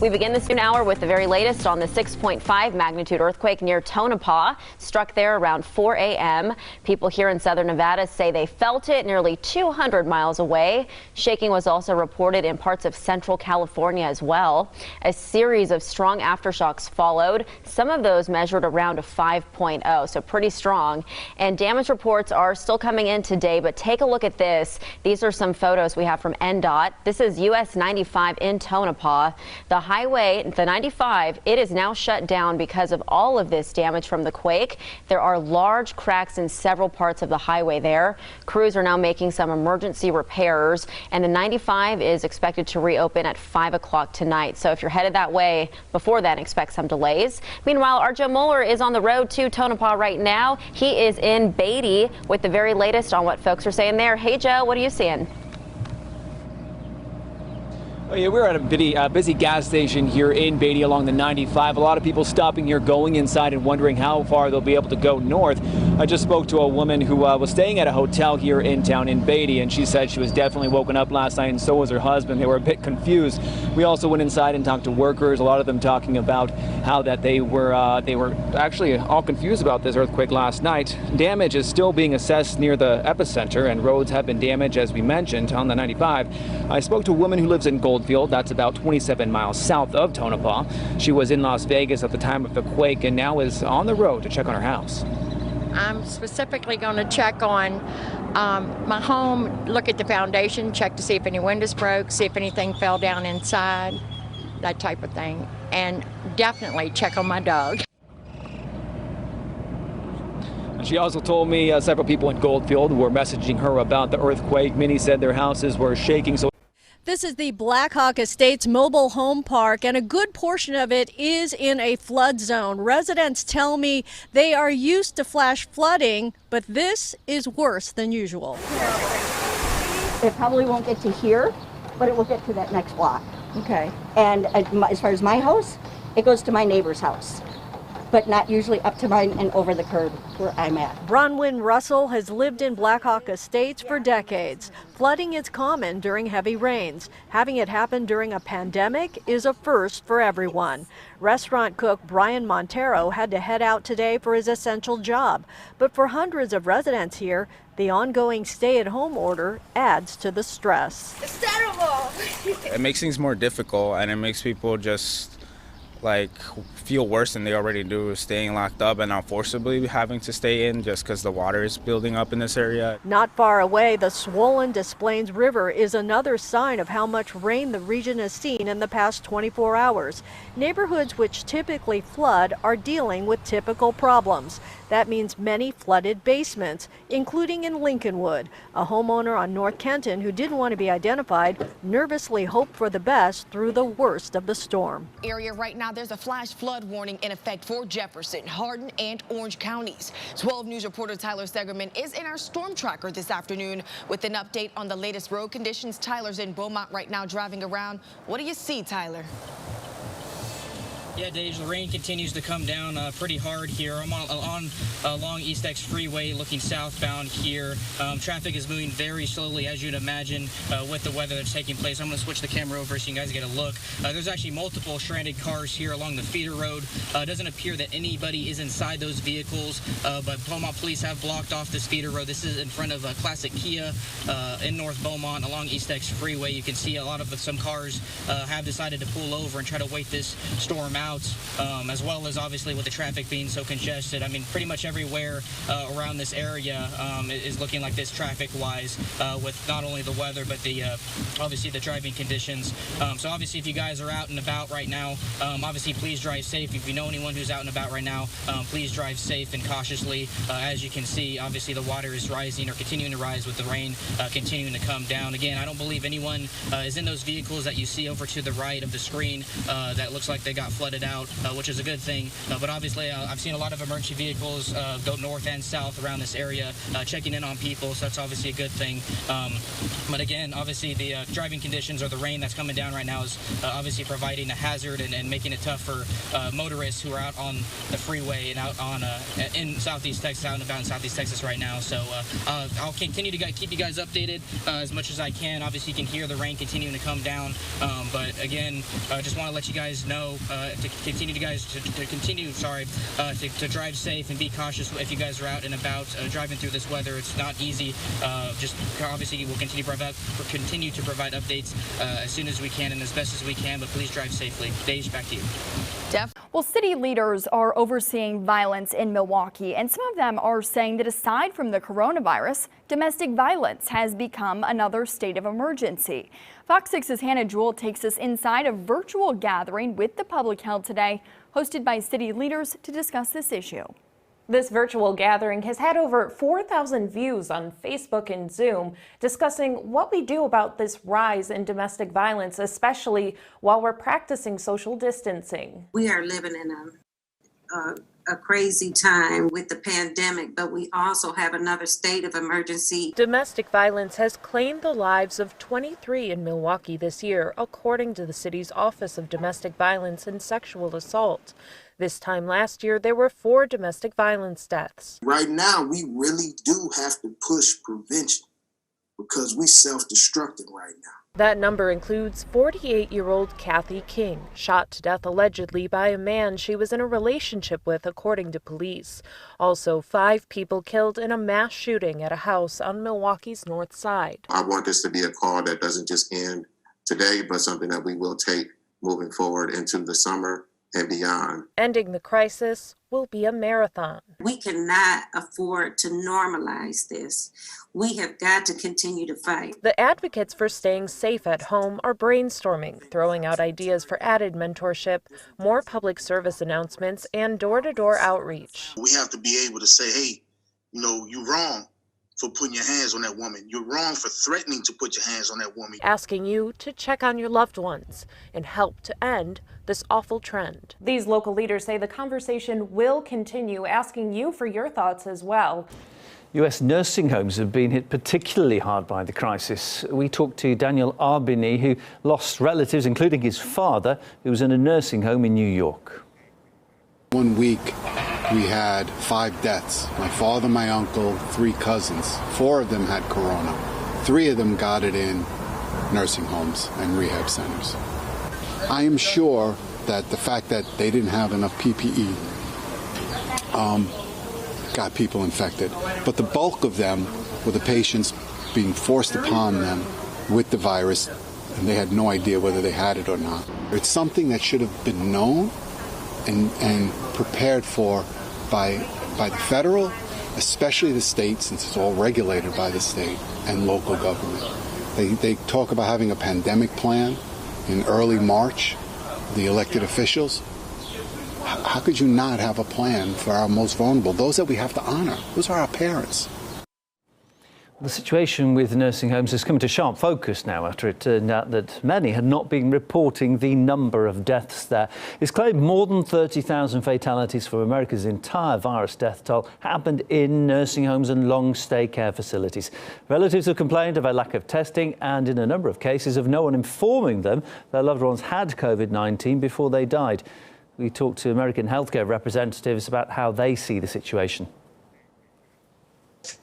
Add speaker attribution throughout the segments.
Speaker 1: We begin this noon hour with the very latest on the 6.5 magnitude earthquake near Tonopah. Struck there around 4 a.m. People here in southern Nevada say they felt it nearly 200 miles away. Shaking was also reported in parts of central California as well. A series of strong aftershocks followed. Some of those measured around a 5.0, so pretty strong. And damage reports are still coming in today, but take a look at this. These are some photos we have from NDOT. This is US 95 in Tonopah. The highway, the 95, it is now shut down because of all of this damage from the quake. There are large cracks in several parts of the highway there. Crews are now making some emergency repairs, and the 95 is expected to reopen at 5 o'clock tonight. So if you're headed that way before then, expect some delays. Meanwhile, our Joe Mueller is on the road to Tonopah right now. He is in Beatty with the very latest on what folks are saying there. Hey, Joe, what are you seeing?
Speaker 2: Oh, yeah, we're at a busy gas station here in Beatty along the 95. A lot of people stopping here, going inside and wondering how far they'll be able to go north. I just spoke to a woman who was staying at a hotel here in town in Beatty, and she said she was definitely woken up last night, and so was her husband. They were a bit confused. We also went inside and talked to workers, a lot of them talking about how that they were actually all confused about this earthquake last night. Damage is still being assessed near the epicenter, and roads have been damaged, as we mentioned, on the 95. I spoke to a woman who lives in Goldfield. That's about 27 miles south of Tonopah. She was in Las Vegas at the time of the quake and now is on the road to check on her house.
Speaker 3: I'm specifically going to check on my home, look at the foundation, check to see if any windows broke, see if anything fell down inside, that type of thing, and definitely check on my dog.
Speaker 2: She also told me several people in Goldfield were messaging her about the earthquake. Many said their houses were shaking.
Speaker 4: This is the Black Hawk Estates mobile home park, and a good portion of it is in a flood zone. Residents tell me they are used to flash flooding, but this is worse than usual.
Speaker 5: It probably won't get to here, but it will get to that next block.
Speaker 4: Okay.
Speaker 5: And as far as my house, it goes to my neighbor's house, but not usually up to mine and over the curb where I'm at.
Speaker 4: Bronwyn Russell has lived in Black Hawk Estates for decades. Flooding is common during heavy rains. Having it happen during a pandemic is a first for everyone. Restaurant cook Brian Montero had to head out today for his essential job. But for hundreds of residents here, the ongoing stay-at-home order adds to the stress.
Speaker 6: It's terrible.
Speaker 7: It makes things more difficult, and it makes people just feel worse than they already do, staying locked up and not forcibly having to stay in just because the water is building up in this area.
Speaker 4: Not far away, the swollen Des Plaines River is another sign of how much rain the region has seen in the past 24 hours. Neighborhoods which typically flood are dealing with typical problems. That means many flooded basements, including in Lincolnwood. A homeowner on North Kenton who didn't want to be identified nervously hoped for the best through the worst of the storm.
Speaker 6: Area right now, there's a flash flood warning in effect for Jefferson, Hardin, and Orange counties. 12 News reporter Tyler Stegerman is in our storm tracker this afternoon with an update on the latest road conditions. Tyler's in Beaumont right now driving around. What do you see, Tyler?
Speaker 8: Yeah, Dave, the rain continues to come down pretty hard here. I'm on along East X Freeway looking southbound here. Traffic is moving very slowly, as you'd imagine, with the weather that's taking place. I'm going to switch the camera over so you guys get a look. There's actually multiple stranded cars here along the feeder road. It doesn't appear that anybody is inside those vehicles, but Beaumont police have blocked off this feeder road. This is in front of a classic Kia in North Beaumont along East X Freeway. You can see a lot of some cars have decided to pull over and try to wait this storm out, as well as obviously with the traffic being so congested. I mean, pretty much everywhere around this area is looking like this traffic-wise, with not only the weather but the obviously the driving conditions. So obviously, if you guys are out and about right now, obviously please drive safe. If you know anyone who's out and about right now, please drive safe and cautiously. As you can see, obviously the water is rising or continuing to rise with the rain continuing to come down. Again, I don't believe anyone is in those vehicles that you see over to the right of the screen that looks like they got flooded flooded out, which is a good thing. But obviously, I've seen a lot of emergency vehicles go north and south around this area, checking in on people, so that's obviously a good thing. But again, obviously, the driving conditions or the rain that's coming down right now is obviously providing a hazard and making it tough for motorists who are out on the freeway and out on in Southeast Texas, out and about in Southeast Texas right now. So I'll continue to keep you guys updated as much as I can. Obviously, you can hear the rain continuing to come down, but again, just want to let you guys know to continue to drive safe and be cautious if you guys are out and about driving through this weather. It's not easy. Just obviously, we'll continue to provide updates as soon as we can and as best as we can, but please drive safely. Dej, back to you.
Speaker 9: Well, city leaders are overseeing violence in Milwaukee, and some of them are saying that aside from the coronavirus, domestic violence has become another state of emergency. Fox 6's Hannah Jewell takes us inside a virtual gathering with the public held today, hosted by city leaders to discuss this issue.
Speaker 10: This virtual gathering has had over 4,000 views on Facebook and Zoom, discussing what we do about this rise in domestic violence, especially while we're practicing social distancing.
Speaker 11: We are living in a crazy time with the pandemic, but we also have another state of emergency.
Speaker 10: Domestic violence has claimed the lives of 23 in Milwaukee this year, according to the city's Office of Domestic Violence and Sexual Assault. This time last year, there were 4 domestic violence deaths.
Speaker 12: Right now, we really do have to push prevention because we're self-destructing right now.
Speaker 10: That number includes 48-year-old Kathy King, shot to death allegedly by a man she was in a relationship with, according to police. Also, 5 people killed in a mass shooting at a house on Milwaukee's north side.
Speaker 13: I want this to be a call that doesn't just end today, but something that we will take moving forward into the summer and beyond.
Speaker 10: Ending the crisis will be a marathon.
Speaker 11: We cannot afford to normalize this. We have got to continue to fight.
Speaker 10: The advocates for staying safe at home are brainstorming, throwing out ideas for added mentorship, more public service announcements, and door-to-door outreach.
Speaker 12: We have to be able to say, hey, you're wrong for putting your hands on that woman. You're wrong for threatening to put your hands on that woman.
Speaker 10: Asking you to check on your loved ones and help to end this awful trend. These local leaders say the conversation will continue, asking you for your thoughts as well.
Speaker 14: U.S. nursing homes have been hit particularly hard by the crisis. We talked to Daniel Arbini, who lost relatives, including his father, who was in a nursing home in New York.
Speaker 15: 1 week, we had 5 deaths. My father, my uncle, 3 cousins. 4 of them had corona. 3 of them got it in nursing homes and rehab centers. I am sure that the fact that they didn't have enough PPE got people infected. But the bulk of them were the patients being forced upon them with the virus, and they had no idea whether they had it or not. It's something that should have been known and prepared for by the federal, especially the state, since it's all regulated by the state and local government. They talk about having a pandemic plan in early March, the elected officials. How could you not have a plan for our most vulnerable, those that we have to honor? Those are our parents.
Speaker 14: The situation with nursing homes has come into sharp focus now after it turned out that many had not been reporting the number of deaths there. It's claimed more than 30,000 fatalities for America's entire virus death toll happened in nursing homes and long-stay care facilities. Relatives have complained of a lack of testing and, in a number of cases, of no one informing them their loved ones had COVID-19 before they died. We talked to American healthcare representatives about how they see the situation.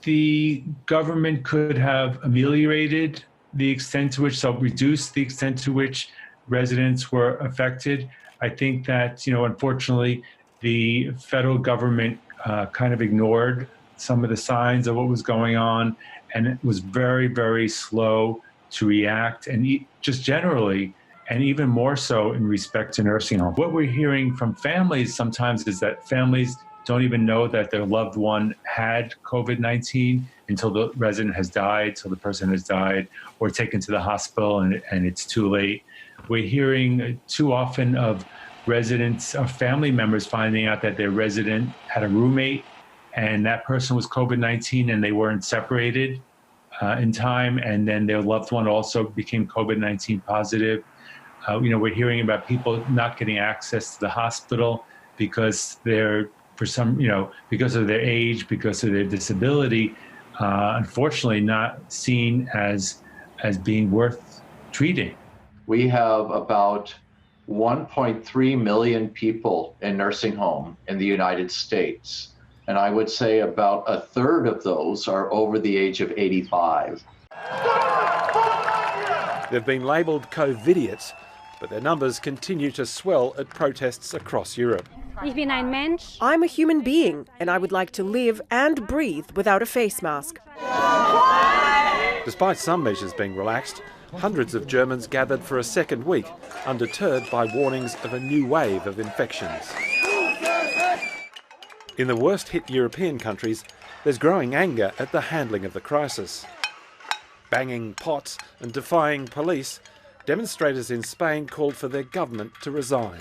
Speaker 16: The government could have ameliorated the extent to which, so reduced the extent to which residents were affected. I think that, unfortunately, the federal government kind of ignored some of the signs of what was going on, and it was very, very slow to react, and just generally, and even more so in respect to nursing homes. What we're hearing from families sometimes is that families don't even know that their loved one had COVID-19 until the resident has died, till the person has died, or taken to the hospital and it's too late. We're hearing too often of residents or family members finding out that their resident had a roommate and that person was COVID-19 and they weren't separated in time, and then their loved one also became COVID-19 positive. We're hearing about people not getting access to the hospital because they're, because of their age, because of their disability, unfortunately not seen as being worth treating.
Speaker 17: We have about 1.3 million people in nursing home in the United States. And I would say about a third of those are over the age of 85.
Speaker 18: They've been labelled COVIDiots, but their numbers continue to swell at protests across Europe.
Speaker 19: I'm a human being, and I would like to live and breathe without a face mask.
Speaker 18: Despite some measures being relaxed, hundreds of Germans gathered for a second week, undeterred by warnings of a new wave of infections. In the worst-hit European countries, there's growing anger at the handling of the crisis. Banging pots and defying police, demonstrators in Spain called for their government to resign.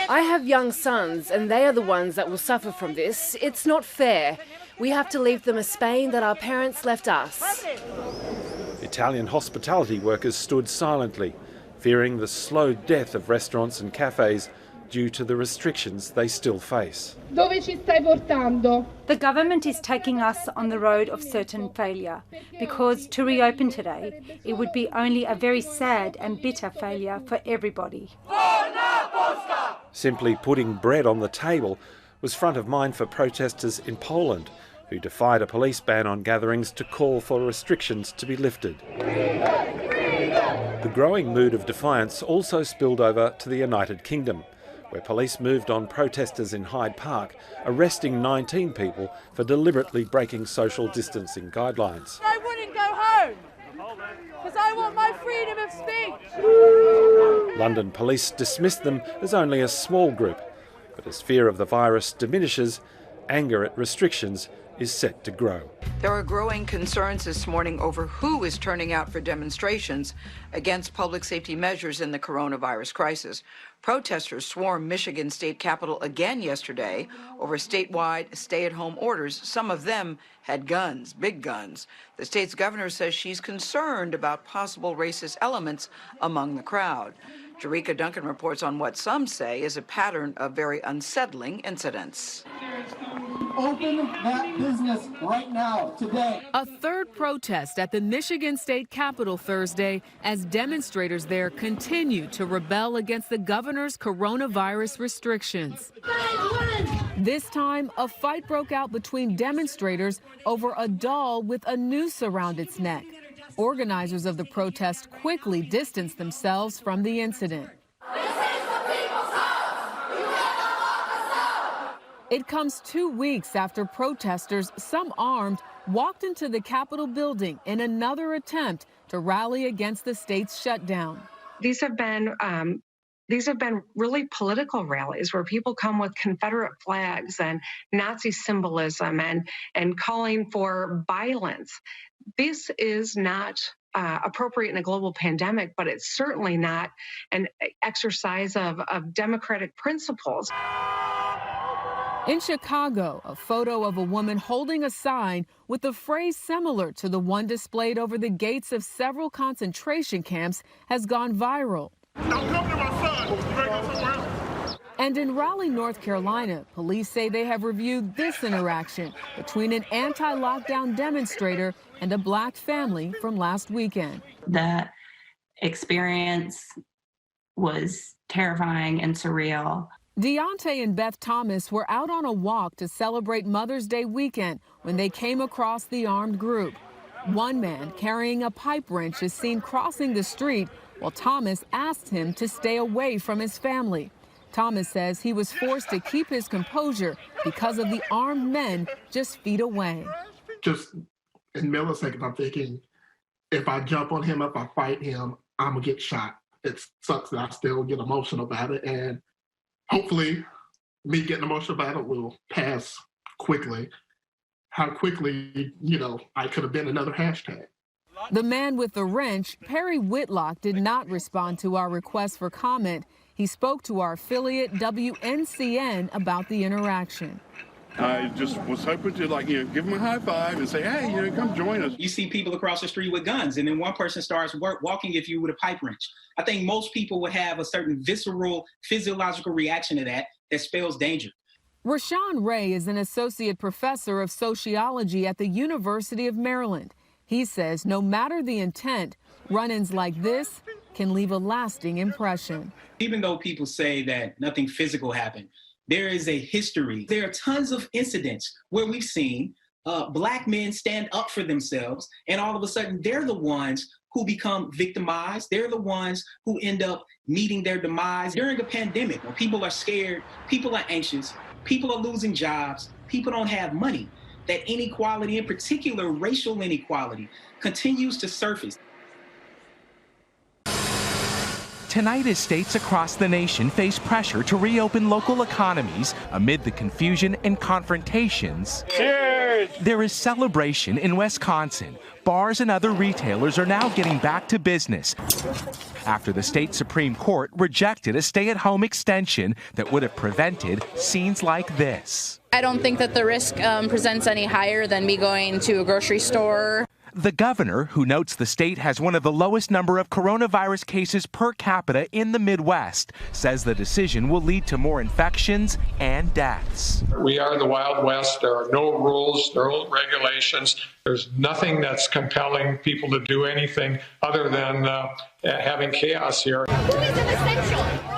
Speaker 20: I have young sons, and they are the ones that will suffer from this. It's not fair. We have to leave them a Spain that our parents left us.
Speaker 18: Italian hospitality workers stood silently, fearing the slow death of restaurants and cafes due to the restrictions they still face.
Speaker 21: The government is taking us on the road of certain failure, because to reopen today, it would be only a very sad and bitter failure for everybody.
Speaker 18: Simply putting bread on the table was front of mind for protesters in Poland, who defied a police ban on gatherings to call for restrictions to be lifted. The growing mood of defiance also spilled over to the United Kingdom, where police moved on protesters in Hyde Park, arresting 19 people for deliberately breaking social distancing guidelines.
Speaker 22: I wouldn't go home because I want my freedom of speech.
Speaker 18: London police dismissed them as only a small group, but as fear of the virus diminishes, anger at restrictions is set to grow.
Speaker 23: There are growing concerns this morning over who is turning out for demonstrations against public safety measures in the coronavirus crisis. Protesters swarmed Michigan State Capitol again yesterday over statewide stay-at-home orders. Some of them had guns, big guns. The state's governor says she's concerned about possible racist elements among the crowd. Jerika Duncan reports on what some say is a pattern of very unsettling incidents.
Speaker 24: Open that business right now, today.
Speaker 25: A third protest at the Michigan State Capitol Thursday as demonstrators there continue to rebel against the governor's coronavirus restrictions. This time, a fight broke out between demonstrators over a doll with a noose around its neck. Organizers of the protest quickly distanced themselves from the incident. It comes 2 weeks after protesters, some armed, walked into the Capitol building in another attempt to rally against the state's shutdown.
Speaker 26: These have been really political rallies where people come with Confederate flags and Nazi symbolism and calling for violence. This is not appropriate in a global pandemic, but it's certainly not an exercise of democratic principles.
Speaker 25: In Chicago, a photo of a woman holding a sign with a phrase similar to the one displayed over the gates of several concentration camps has gone viral.
Speaker 24: Don't come to my son. You better go somewhere else.
Speaker 25: And in Raleigh, North Carolina, police say they have reviewed this interaction between an anti-lockdown demonstrator and a black family from last weekend.
Speaker 27: The experience was terrifying and surreal.
Speaker 25: Deontay and Beth Thomas were out on a walk to celebrate Mother's Day weekend when they came across the armed group. One man carrying a pipe wrench is seen crossing the street while Thomas asked him to stay away from his family. Thomas says he was forced to keep his composure because of the armed men just feet away.
Speaker 24: Just in milliseconds, I'm thinking, if I jump on him, if I fight him, I'm going to get shot. It sucks that I still get emotional about it. And hopefully, me getting emotional about it will pass quickly. How quickly, I could have been another hashtag.
Speaker 25: The man with the wrench, Perry Whitlock, did not respond to our request for comment. He spoke to our affiliate WNCN about the interaction.
Speaker 1: I just was hoping to give them a high five and say, hey, come join us.
Speaker 2: You see people across the street with guns, and then one person starts walking at you with a pipe wrench. I think most people would have a certain visceral, physiological reaction to that spells danger.
Speaker 25: Rashawn Ray is an associate professor of sociology at the University of Maryland. He says no matter the intent, run-ins like this can leave a lasting impression.
Speaker 2: Even though people say that nothing physical happened, there is a history. There are tons of incidents where we've seen Black men stand up for themselves, and all of a sudden they're the ones who become victimized. They're the ones who end up meeting their demise. During a pandemic, when people are scared, people are anxious, people are losing jobs, people don't have money, that inequality, in particular racial inequality, continues to surface.
Speaker 3: Tonight, as states across the nation face pressure to reopen local economies amid the confusion and confrontations, cheers! There is celebration in Wisconsin. Bars and other retailers are now getting back to business after the state Supreme Court rejected a stay-at-home extension that would have prevented scenes like this.
Speaker 4: I don't think that the risk presents any higher than me going to a grocery store.
Speaker 3: The governor, who notes the state has one of the lowest number of coronavirus cases per capita in the Midwest, says the decision will lead to more infections and deaths.
Speaker 5: We are the Wild West. There are no rules, no regulations. There's nothing that's compelling people to do anything other than having chaos here.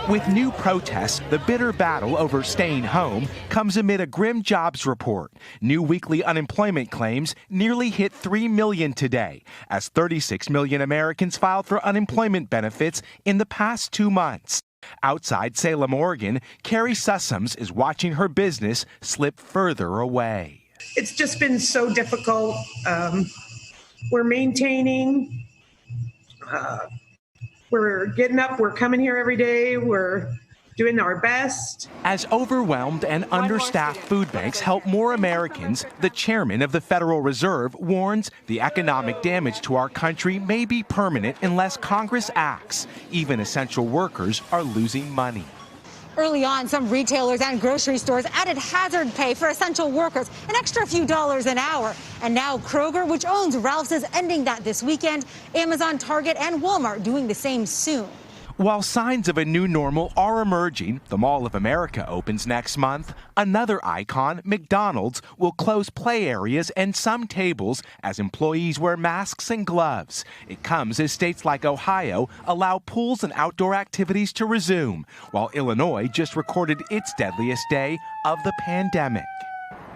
Speaker 3: With new protests, the bitter battle over staying home comes amid a grim jobs report. New weekly unemployment claims nearly hit 3 million today, as 36 million Americans filed for unemployment benefits in the past 2 months. Outside Salem, Oregon, Carrie Sussums is watching her business slip further away.
Speaker 6: It's just been so difficult. We're maintaining. We're getting up. We're coming here every day. We're doing our best.
Speaker 3: As overwhelmed and understaffed food banks help more Americans, the chairman of the Federal Reserve warns the economic damage to our country may be permanent unless Congress acts. Even essential workers are losing money.
Speaker 7: Early on, some retailers and grocery stores added hazard pay for essential workers, an extra few dollars an hour. And now Kroger, which owns Ralph's, is ending that this weekend. Amazon, Target, and Walmart doing the same soon.
Speaker 3: While signs of a new normal are emerging, the Mall of America opens next month. Another icon, McDonald's, will close play areas and some tables as employees wear masks and gloves. It comes as states like Ohio allow pools and outdoor activities to resume, while Illinois just recorded its deadliest day of the pandemic.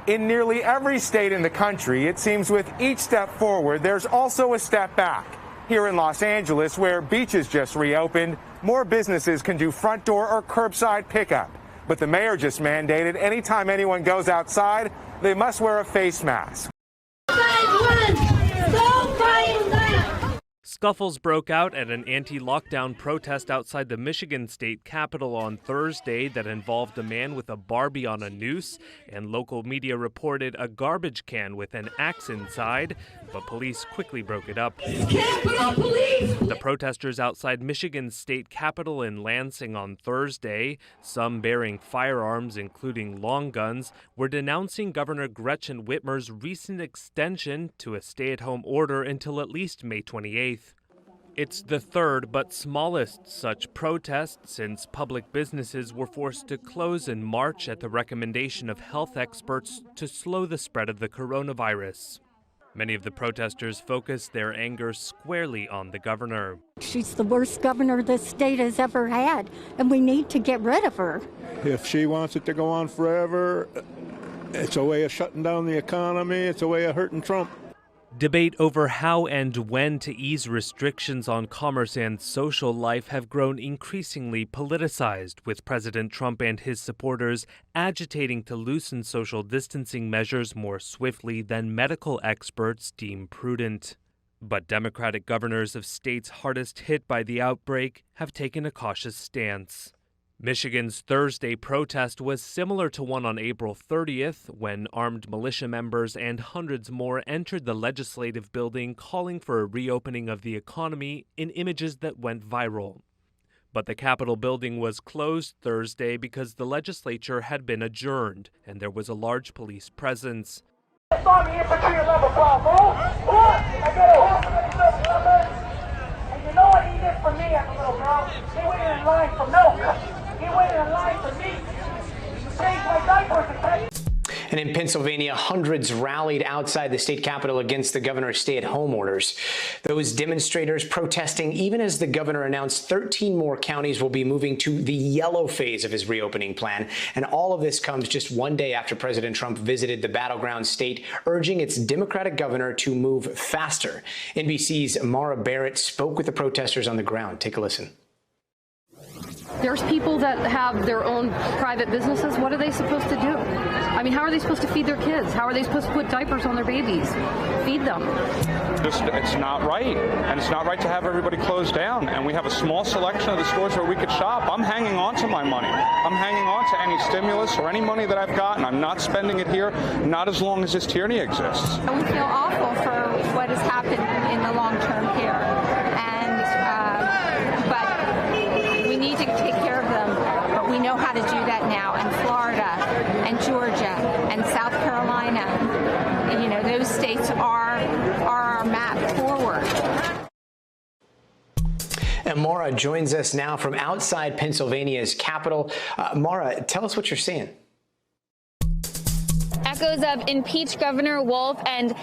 Speaker 28: In nearly every state in the country, it seems with each step forward, there's also a step back. Here in Los Angeles, where beaches just reopened, more businesses can do front door or curbside pickup. But the mayor just mandated anytime anyone goes outside, they must wear a face mask.
Speaker 29: Scuffles broke out at an anti-lockdown protest outside the Michigan state capitol on Thursday that involved a man with a Barbie on a noose, and local media reported a garbage can with an axe inside, but police quickly broke it up. The protesters outside Michigan's state capitol in Lansing on Thursday, some bearing firearms including long guns, were denouncing Governor Gretchen Whitmer's recent extension to a stay-at-home order until at least May 28th. It's the third but smallest such protest since public businesses were forced to close in March at the recommendation of health experts to slow the spread of the coronavirus. Many of the protesters focused their anger squarely on the governor.
Speaker 30: She's the worst governor this state has ever had, and we need to get rid of her.
Speaker 31: If she wants it to go on forever, it's a way of shutting down the economy. It's a way of hurting Trump.
Speaker 29: Debate over how and when to ease restrictions on commerce and social life have grown increasingly politicized, with President Trump and his supporters agitating to loosen social distancing measures more swiftly than medical experts deem prudent. But Democratic governors of states hardest hit by the outbreak have taken a cautious stance. Michigan's Thursday protest was similar to one on April 30th, when armed militia members and hundreds more entered the legislative building calling for a reopening of the economy in images that went viral. But the Capitol building was closed Thursday because the legislature had been adjourned, and there was a large police presence.
Speaker 22: Army infantry level 12, move! I got a horse and and you know what he did for me as a little girl? He waited in line for milk. He waited in line for me. He changed my diapers, okay?
Speaker 8: And in Pennsylvania, hundreds rallied outside the state capitol against the governor's stay-at-home orders. Those demonstrators protesting even as the governor announced 13 more counties will be moving to the yellow phase of his reopening plan. And all of this comes just one day after President Trump visited the battleground state, urging its Democratic governor to move faster. NBC's Mara Barrett spoke with the protesters on the ground. Take a listen.
Speaker 9: There's people that have their own private businesses. What are they supposed to do? I mean, how are they supposed to feed their kids? How are they supposed to put diapers on their babies? Feed them.
Speaker 10: It's not right, and it's not right to have everybody closed down. And we have a small selection of the stores where we could shop. I'm hanging on to my money. I'm hanging on to any stimulus or any money that I've gotten. I'm not spending it here, not as long as this tyranny exists.
Speaker 11: We feel awful for what has happened in the long-term care, but we need to take care of them. But we know how to do that now in Florida and Georgia and South Carolina. You know, those states are our map forward.
Speaker 8: And Mara joins us now from outside Pennsylvania's capital. Mara, tell us what you're seeing.
Speaker 12: Echoes of impeach Governor Wolf and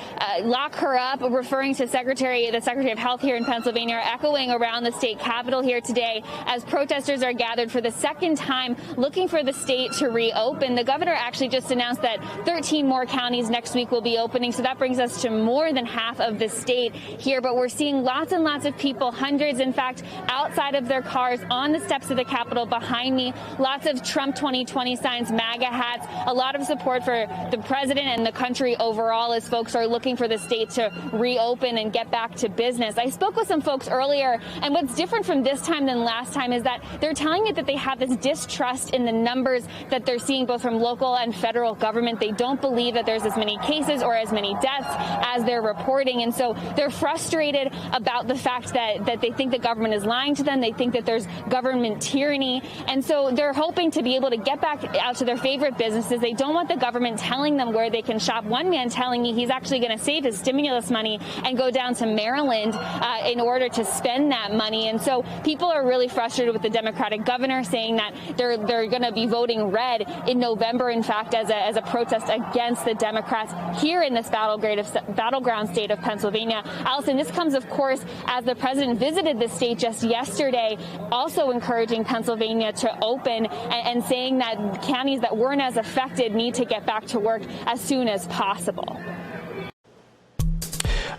Speaker 12: lock her up, referring to the Secretary of Health here in Pennsylvania, are echoing around the state capitol here today as protesters are gathered for the second time looking for the state to reopen. The governor actually just announced that 13 more counties next week will be opening, so that brings us to more than half of the state here. But we're seeing lots and lots of people, hundreds, in fact, outside of their cars on the steps of the Capitol behind me. Lots of Trump 2020 signs, MAGA hats, a lot of support for the president and the country overall as folks are looking for the state to reopen and get back to business. I spoke with some folks earlier, and what's different from this time than last time is that they're telling me that they have this distrust in the numbers that they're seeing both from local and federal government. They don't believe that there's as many cases or as many deaths as they're reporting, and so they're frustrated about the fact that they think the government is lying to them. They think that there's government tyranny, and so they're hoping to be able to get back out to their favorite businesses. They don't want the government telling them where they can shop. One man telling me he's actually going to save his stimulus money and go down to Maryland in order to spend that money. And so people are really frustrated with the Democratic governor, saying that they're going to be voting red in November, in fact, as a protest against the Democrats here in this battleground state of Pennsylvania. Allison, this comes, of course, as the president visited the state just yesterday, also encouraging Pennsylvania to open and saying that counties that weren't as affected need to get back to work as soon as possible.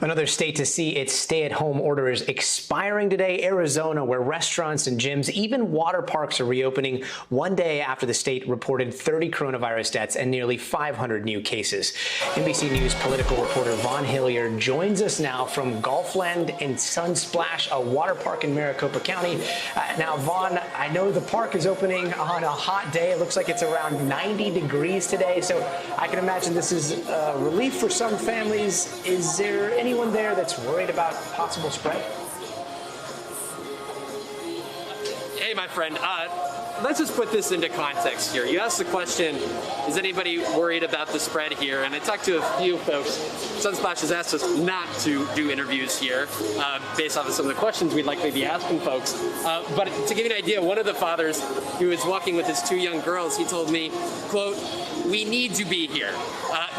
Speaker 8: Another state to see its stay-at-home orders expiring today, Arizona, where restaurants and gyms, even water parks, are reopening one day after the state reported 30 coronavirus deaths and nearly 500 new cases. NBC News political reporter Vaughn Hilliard joins us now from Golfland and Sunsplash, a water park in Maricopa County. Now, Vaughn, I know the park is opening on a hot day. It looks like it's around 90 degrees today, so I can imagine this is a relief for some families. Is there anyone there that's worried about possible spread?
Speaker 13: Hey, my friend, let's just put this into context here. You asked the question, is anybody worried about the spread here? And I talked to a few folks. Sunsplash has asked us not to do interviews here based off of some of the questions we'd likely be asking folks. But to give you an idea, one of the fathers who was walking with his two young girls, he told me, quote, "We need to be here."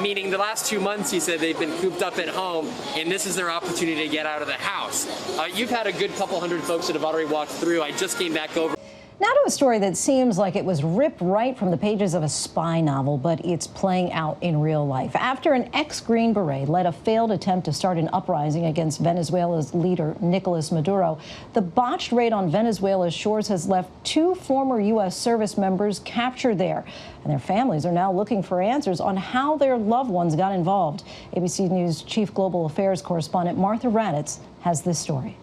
Speaker 13: Meaning the last 2 months, he said, they've been cooped up at home, and this is their opportunity to get out of the house. You've had a good couple hundred folks that have already walked through. I just came back over.
Speaker 14: Now to a story that seems like it was ripped right from the pages of a spy novel, but it's playing out in real life. After an ex-Green Beret led a failed attempt to start an uprising against Venezuela's leader, Nicolas Maduro, the botched raid on Venezuela's shores has left 2 former U.S. service members captured there. And their families are now looking for answers on how their loved ones got involved. ABC News Chief Global Affairs Correspondent Martha Raddatz has this story.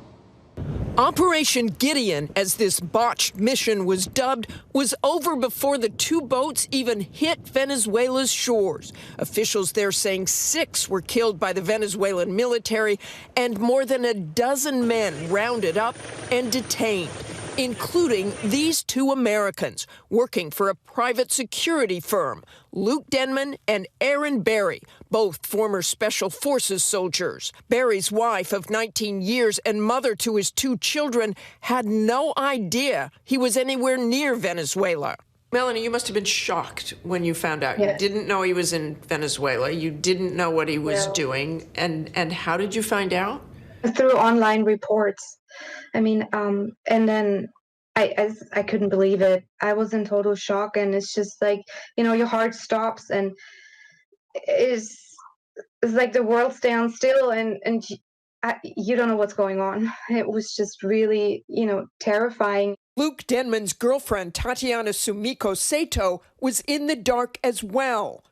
Speaker 15: Operation Gideon, as this botched mission was dubbed, was over before the 2 boats even hit Venezuela's shores. Officials there saying 6 were killed by the Venezuelan military and more than a dozen men rounded up and detained. including these two Americans working for a private security firm, Luke Denman and Aaron Berry, both former Special Forces soldiers. Berry's wife of 19 years and mother to his 2 children had no idea he was anywhere near Venezuela. Melanie, you must have been shocked when you found out.
Speaker 1: Yes.
Speaker 15: You didn't know he was in Venezuela. You didn't know what he was doing. And how did you find out?
Speaker 1: Through online reports. I mean, and then I couldn't believe it. I was in total shock, and it's just like, you know, your heart stops, and it's like the world stands still, and you don't know what's going on. It was just really, you know, terrifying.
Speaker 15: Luke Denman's girlfriend, Tatiana Sumiko Sato, was in the dark as well,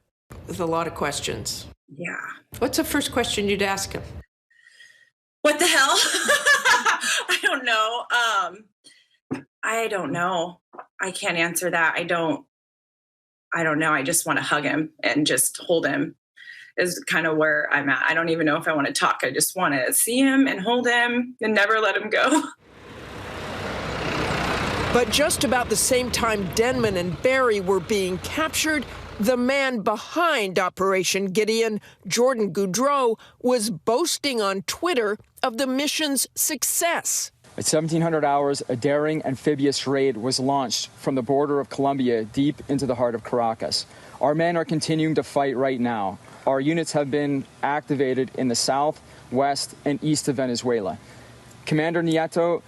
Speaker 15: with a lot of questions.
Speaker 16: Yeah.
Speaker 15: What's the first question you'd ask him?
Speaker 16: What the hell? I don't know. I don't know. I can't answer that. I don't know. I just want to hug him and just hold him is kind of where I'm at. I don't even know if I want to talk. I just want to see him and hold him and never let him go.
Speaker 15: But just about the same time Denman and Berry were being captured, the man behind Operation Gideon, Jordan Goudreau, was boasting on Twitter of the mission's success.
Speaker 17: At 1700 hours, a daring amphibious raid was launched from the border of Colombia deep into the heart of Caracas. Our men are continuing to fight right now. Our units have been activated in the south, west, and east of Venezuela. Commander Nieto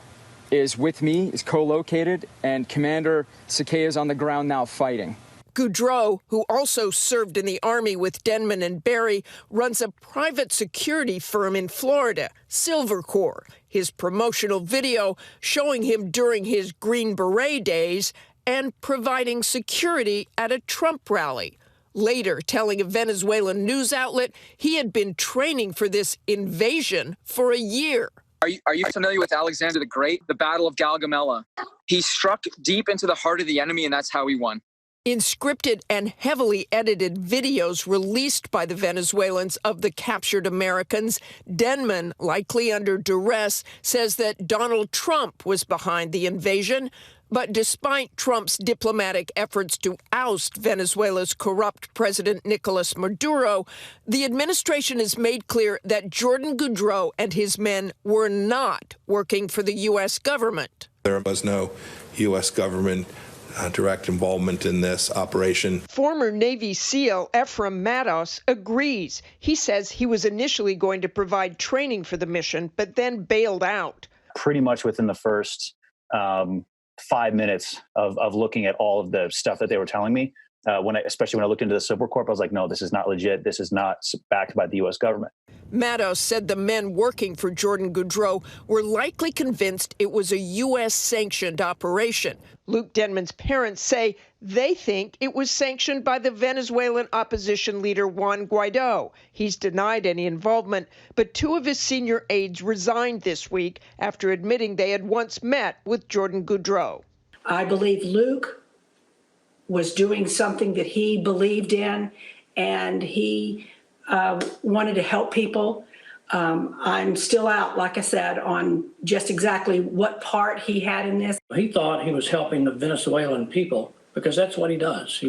Speaker 17: is with me, is co-located, and Commander Sakay is on the ground now fighting.
Speaker 15: Goudreau, who also served in the Army with Denman and Berry, runs a private security firm in Florida, Silver Corps. His promotional video showing him during his Green Beret days and providing security at a Trump rally. Later, telling a Venezuelan news outlet he had been training for this invasion for a year.
Speaker 18: Are you familiar with Alexander the Great, the Battle of Gaugamela? He struck deep into the heart of the enemy, and that's how he won.
Speaker 15: In scripted and heavily edited videos released by the Venezuelans of the captured Americans, Denman, likely under duress, says that Donald Trump was behind the invasion. But despite Trump's diplomatic efforts to oust Venezuela's corrupt President Nicolas Maduro, the administration has made clear that Jordan Goudreau and his men were not working for the U.S. government.
Speaker 19: There was no U.S. government direct involvement in this operation.
Speaker 15: Former Navy SEAL Ephraim Matos agrees. He says he was initially going to provide training for the mission, but then bailed out.
Speaker 20: Pretty much within the first 5 minutes of looking at all of the stuff that they were telling me, especially when I looked into the Silver Corp, I was like, no, this is not legit. This is not backed by the U.S. government.
Speaker 15: Matos said the men working for Jordan Goudreau were likely convinced it was a U.S.-sanctioned operation. Luke Denman's parents say they think it was sanctioned by the Venezuelan opposition leader Juan Guaido. He's denied any involvement, but 2 of his senior aides resigned this week after admitting they had once met with Jordan Goudreau.
Speaker 21: I believe Luke was doing something that he believed in, and he wanted to help people. I'm still out, like I said, on just exactly what part he had in this.
Speaker 23: He thought he was helping the Venezuelan people because that's what he does.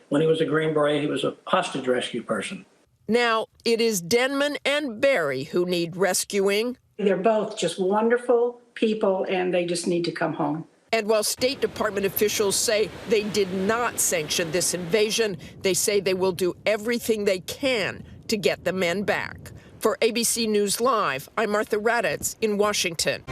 Speaker 23: When he was a Green Beret, he was a hostage rescue person.
Speaker 15: Now, it is Denman and Berry who need rescuing.
Speaker 21: They're both just wonderful people, and they just need to come home.
Speaker 15: And while State Department officials say they did not sanction this invasion, they say they will do everything they can to get the men back. For ABC News Live, I'm Martha Raddatz in Washington.